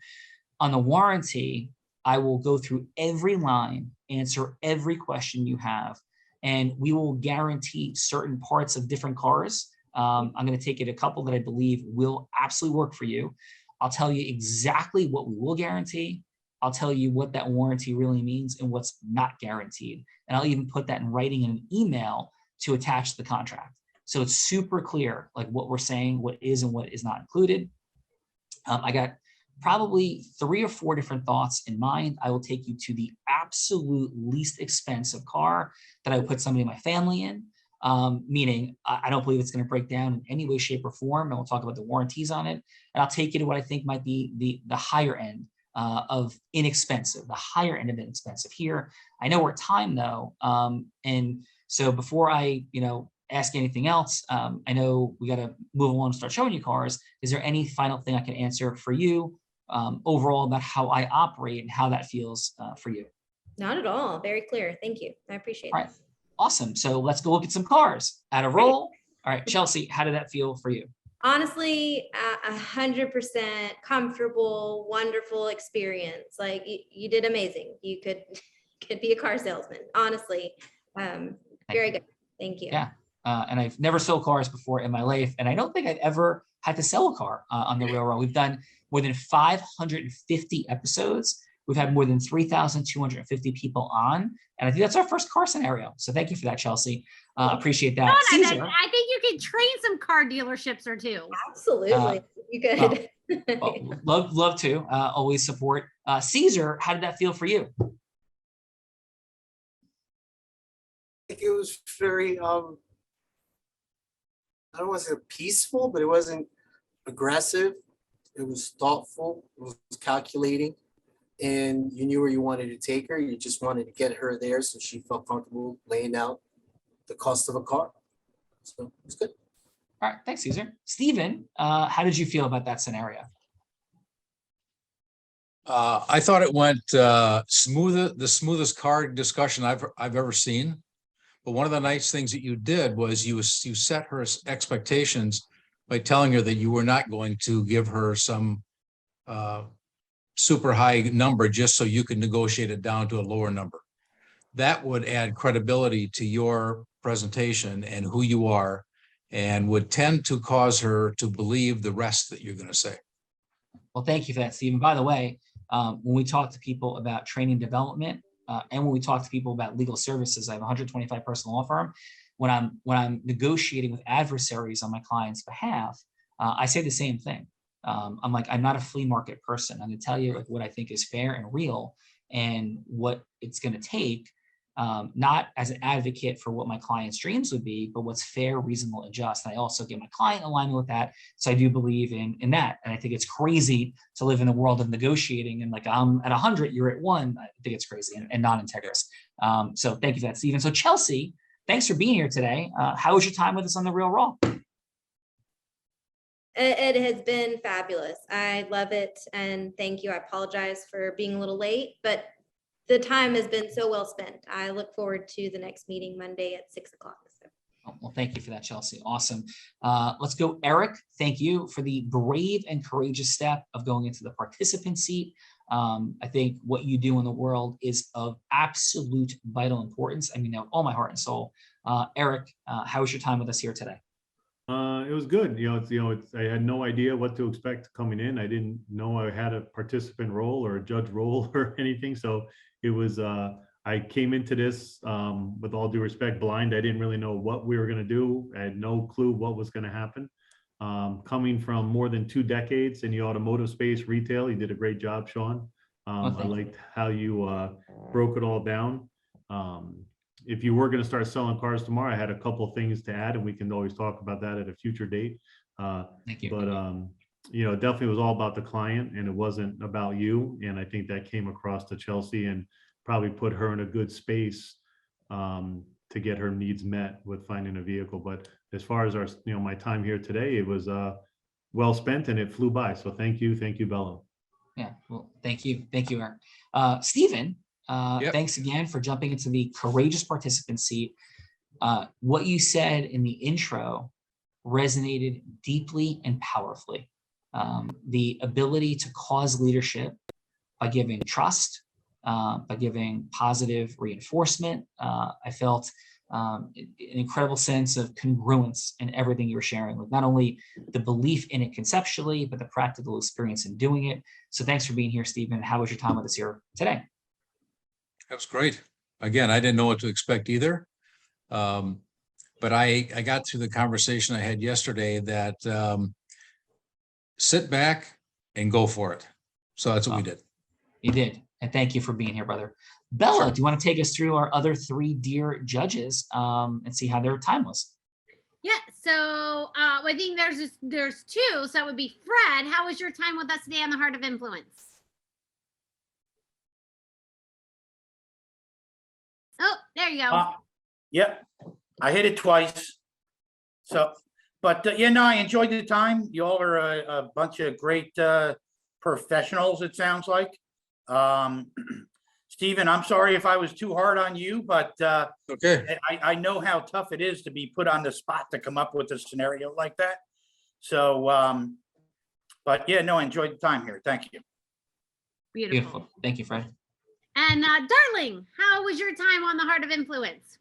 On the warranty, I will go through every line, answer every question you have, and we will guarantee certain parts of different cars. I'm going to take it a couple that I believe will absolutely work for you. I'll tell you exactly what we will guarantee. I'll tell you what that warranty really means and what's not guaranteed. And I'll even put that in writing in an email to attach to the contract. So it's super clear, what we're saying, what is and what is not included. I got probably 3 or 4 different thoughts in mind. I will take you to the absolute least expensive car that I would put somebody in my family in, meaning I don't believe it's going to break down in any way, shape, or form. And we'll talk about the warranties on it. And I'll take you to what I think might be the higher end of inexpensive, the higher end of inexpensive here. I know we're at time though. And so before I, ask anything else, I know we got to move along and start showing you cars. Is there any final thing I can answer for you overall about how I operate and how that feels for you. Not at all. Very clear. Thank you. I appreciate All right, awesome. So let's go look at some cars. At a roll. All right, Chelsea, how did that feel for you? Honestly, 100% comfortable, wonderful experience. Like you did amazing. You could be a car salesman. Honestly, very good. Thank you. Yeah, and I've never sold cars before in my life, and I don't think I've ever had to sell a car on the railroad. We've done more than 550 episodes. We've had more than 3,250 people on, and I think that's our first car scenario. So thank you for that, Chelsea. Appreciate that. Cesar, I think you can train some car dealerships or two. Absolutely, you could. love to always support. Cesar, how did that feel for you? I think it was very, I don't want to say peaceful, but it wasn't aggressive. It was thoughtful. It was calculating. And you knew where you wanted to take her. You just wanted to get her there so she felt comfortable laying out the cost of a car. So it's good. All right, thanks, Cesar. Stephen, how did you feel about that scenario? I thought it went the smoothest car discussion I've ever seen. But one of the nice things that you did was you set her expectations by telling her that you were not going to give her some super high number just so you could negotiate it down to a lower number. That would add credibility to your presentation and who you are, and would tend to cause her to believe the rest that you're going to say. Well, thank you for that, Stephen. By the way, when we talk to people about training development, and when we talk to people about legal services, I have a 125 person law firm. When I'm negotiating with adversaries on my client's behalf, I say the same thing. I'm like, I'm not a flea market person. I'm going to tell you like what I think is fair and real and what it's going to take, not as an advocate for what my client's dreams would be, but what's fair, reasonable, and just. And I also get my client alignment with that. So I do believe in that. And I think it's crazy to live in the world of negotiating and like I'm at 100, you're at 1. I think it's crazy and non-integrous. So thank you for that, Stephen. So Chelsea, thanks for being here today. How was your time with us on The Real Raw? It has been fabulous. I love it. And thank you. I apologize for being a little late, but the time has been so well spent. I look forward to the next meeting Monday at 6 o'clock. So. Oh, well, thank you for that, Chelsea. Awesome. Let's go, Eric. Thank you for the brave and courageous step of going into the participant seat. I think what you do in the world is of absolute vital importance. I mean, now all my heart and soul. Eric, how was your time with us here today? It was good. I had no idea what to expect coming in. I didn't know I had a participant role or a judge role or anything. So it was, I came into this with all due respect, blind. I didn't really know what we were going to do. I had no clue what was going to happen. Coming from more than 2 decades in the automotive space, retail, you did a great job, Sean. I liked how you broke it all down. If you were going to start selling cars tomorrow, I had a couple of things to add, and we can always talk about that at a future date. Thank you. But definitely was all about the client, and it wasn't about you. And I think that came across to Chelsea and probably put her in a good space to get her needs met with finding a vehicle. But as far as my time here today, it was well spent and it flew by. So thank you, Bella. Yeah, well, thank you, Eric. Stephen. Yep. Thanks again for jumping into the courageous participant seat. What you said in the intro resonated deeply and powerfully. The ability to cause leadership by giving trust, by giving positive reinforcement. I felt an incredible sense of congruence in everything you were sharing, with not only the belief in it conceptually, but the practical experience in doing it. So thanks for being here, Stephen. How was your time with us here today? That was great. Again, I didn't know what to expect either. But I got through the conversation I had yesterday that sit back and go for it. So that's what we did. You did. And thank you for being here, brother. Bella, Sure. do you want to take us through our other 3 dear judges and see how their time was? Yeah, so I think there's 2. So that would be Fred. How was your time with us today on the Heart of Influence? Oh, there you go. Yep, I hit it twice. So, but I enjoyed the time. You all are a bunch of great professionals, it sounds like. Stephen, I'm sorry if I was too hard on you, but okay. I know how tough it is to be put on the spot to come up with a scenario like that. So, but yeah, no, I enjoyed the time here. Thank you. Beautiful. Thank you, Fred. And Dartling, how was your time on the Heart of Influence?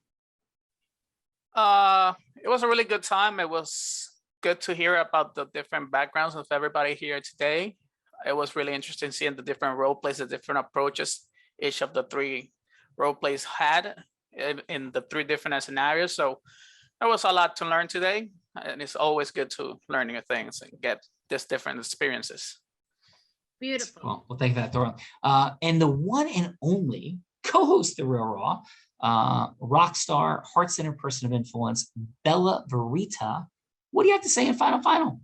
It was a really good time. It was good to hear about the different backgrounds of everybody here today. It was really interesting seeing the different role plays, the different approaches each of the three role plays had in the three different scenarios. So there was a lot to learn today, and it's always good to learn new things and get these different experiences. Beautiful. Well, thank you for that, Dartling. And the one and only co-host of The Real Raw, rock star, heart-centered person of influence, Bella Verita. What do you have to say in final?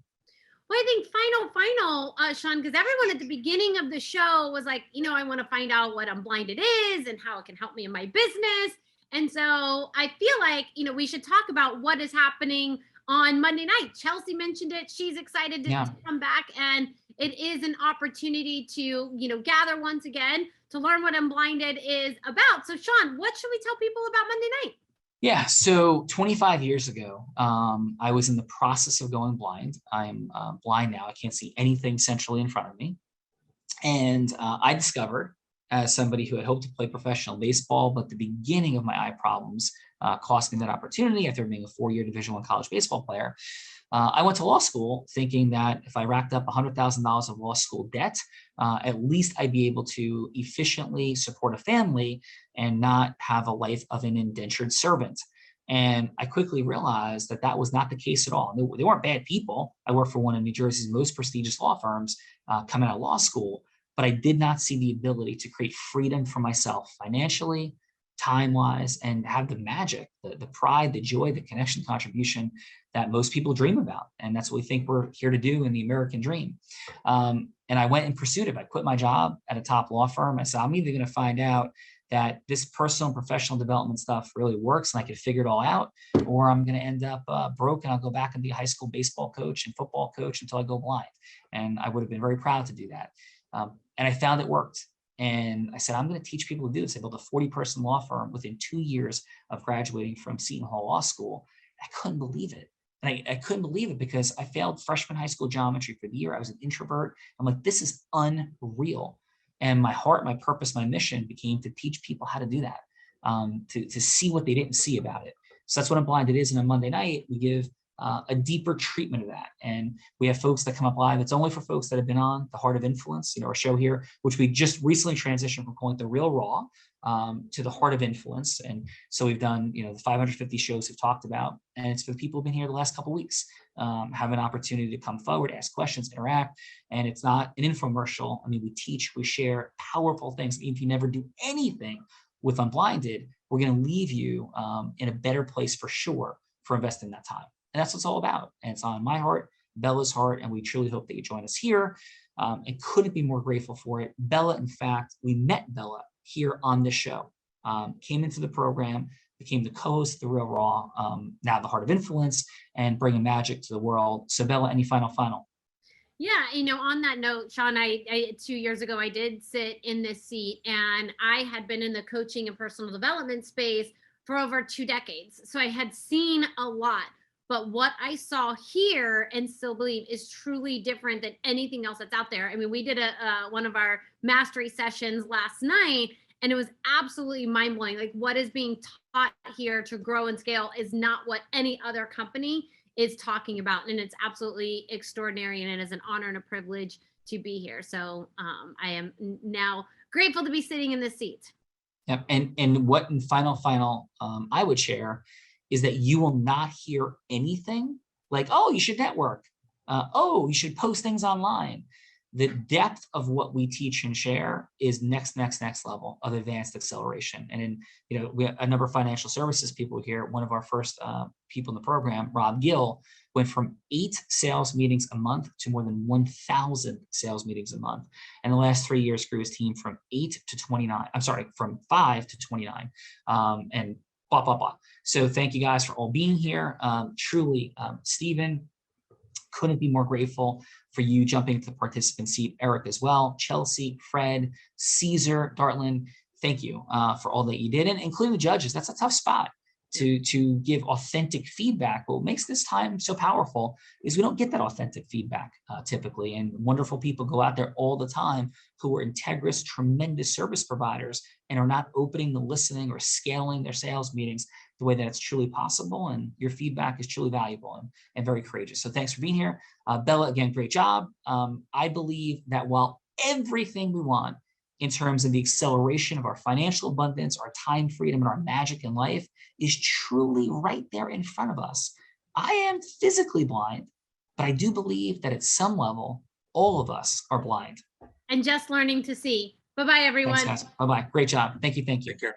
Well, I think final, Sean, because everyone at the beginning of the show was like, I want to find out what Unblinded is and how it can help me in my business. And so I feel like, we should talk about what is happening on Monday night. Chelsea mentioned it. She's excited to come back, and it is an opportunity to, gather once again to learn what Unblinded is about. So Sean, what should we tell people about Monday night? Yeah, so 25 years ago, I was in the process of going blind. I'm blind now. I can't see anything centrally in front of me. And I discovered, as somebody who had hoped to play professional baseball, but the beginning of my eye problems cost me that opportunity after being a 4-year Division I college baseball player. I went to law school thinking that if I racked up $100,000 of law school debt, at least I'd be able to efficiently support a family and not have a life of an indentured servant. And I quickly realized that that was not the case at all. They weren't bad people. I worked for one of New Jersey's most prestigious law firms coming out of law school, but I did not see the ability to create freedom for myself financially, time-wise, and have the magic, the pride, the joy, the connection, contribution that most people dream about. And that's what we think we're here to do in the American dream. And I went in pursuit of it. I quit my job at a top law firm. I said, I'm either going to find out that this personal and professional development stuff really works and I can figure it all out, or I'm going to end up broke and I'll go back and be a high school baseball coach and football coach until I go blind. And I would have been very proud to do that. And I found it worked. And I said, I'm going to teach people to do this. I built a 40-person law firm within 2 years of graduating from Seton Hall Law School. I couldn't believe it. And I couldn't believe it because I failed freshman high school geometry for the year. I was an introvert. I'm like, this is unreal. And my heart, my purpose, my mission became to teach people how to do that, to see what they didn't see about it. So that's what Unblinded is. And on Monday night, we give a deeper treatment of that. And we have folks that come up live. It's only for folks that have been on The Heart of Influence, our show here, which we just recently transitioned from calling The Real Raw to The Heart of Influence. And so we've done, the 550 shows we've talked about, and it's for the people who've been here the last couple of weeks, have an opportunity to come forward, ask questions, interact. And it's not an infomercial. I mean, we teach, we share powerful things. Even if you never do anything with Unblinded, we're going to leave you in a better place for sure for investing that time. And that's what it's all about. And it's on my heart, Bella's heart, and we truly hope that you join us here. And couldn't be more grateful for it. Bella, in fact, we met Bella here on this show, came into the program, became the co-host of The Real Raw, now The Heart of Influence, and bringing magic to the world. So Bella, any final? Yeah, on that note, Sean, I 2 years ago, I did sit in this seat, and I had been in the coaching and personal development space for over 2 decades. So I had seen a lot. But what I saw here and still believe is truly different than anything else that's out there. I mean, we did one of our mastery sessions last night, and it was absolutely mind-blowing. Like, what is being taught here to grow and scale is not what any other company is talking about. And it's absolutely extraordinary. And it is an honor and a privilege to be here. So I am now grateful to be sitting in this seat. Yep. And what in final I would share is that you will not hear anything like, oh, you should network. Oh, you should post things online. The depth of what we teach and share is next level of advanced acceleration. And we have a number of financial services people here. One of our first people in the program, Rob Gill, went from 8 sales meetings a month to more than 1,000 sales meetings a month. And the last 3 years grew his team from 8 to 29. I'm sorry, from 5 to 29. And blah. So thank you guys for all being here. Truly, Stephen, couldn't be more grateful for you jumping to the participant seat, Eric as well, Chelsea, Fred, Cesar, Dartling. Thank you for all that you did, and including the judges. That's a tough spot to give authentic feedback. But what makes this time so powerful is we don't get that authentic feedback typically, and wonderful people go out there all the time who are Integris, tremendous service providers, and are not opening the listening or scaling their sales meetings the way that it's truly possible. And your feedback is truly valuable and very courageous. So thanks for being here. Bella, again, great job. I believe that while everything we want in terms of the acceleration of our financial abundance, our time freedom, and our magic in life is truly right there in front of us, I am physically blind, but I do believe that at some level, all of us are blind. And just learning to see. Bye-bye, everyone. Thanks, guys. Bye-bye. Great job. Thank you. Thank you. Take care.